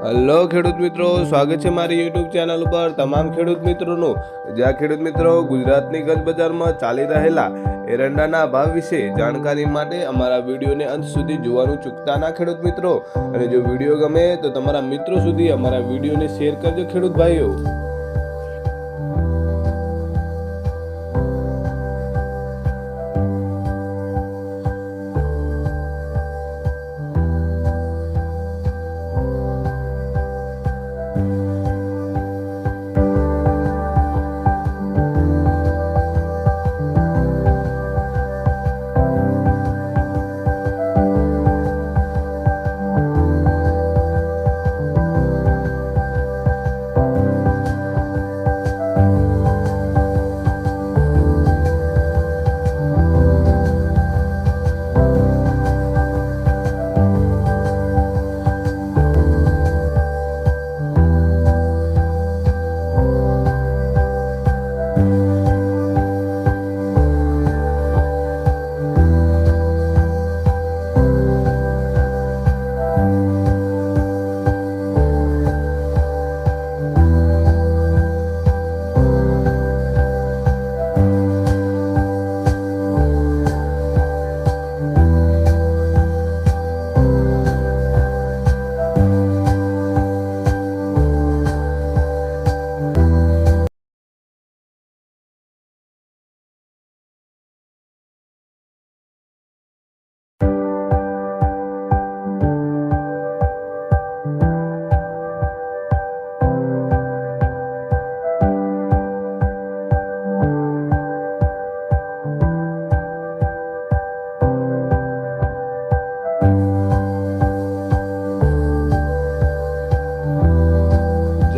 Hello ખેડૂત મિત્રો, સ્વાગત છે મારી યુટ્યુબ ચેનલ ઉપર તમામ ખેડૂત મિત્રોનું। જ્યાં ખેડૂત મિત્રો ગુજરાતની ગંજ બજારમાં ચાલી રહેલા એરંડાના ભાવ વિશે જાણકારી માટે અમારા વિડીયોને અંત સુધી જોવાનું ચૂકતા ના ખેડૂત મિત્રો। અને જો વિડીયો ગમે તો તમારા મિત્રો સુધી અમારા વિડીયોને શેર કરજો ખેડૂત ભાઈઓ।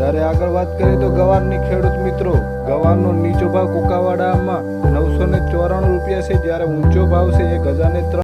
જ્યારે આગળ વાત કરીએ તો ગવારની ખેડૂત મિત્રો, ગવારનો નીચો ભાવ કુકાવાડામાં 994 રૂપિયા છે, જ્યારે ઊંચો ભાવ છે 1003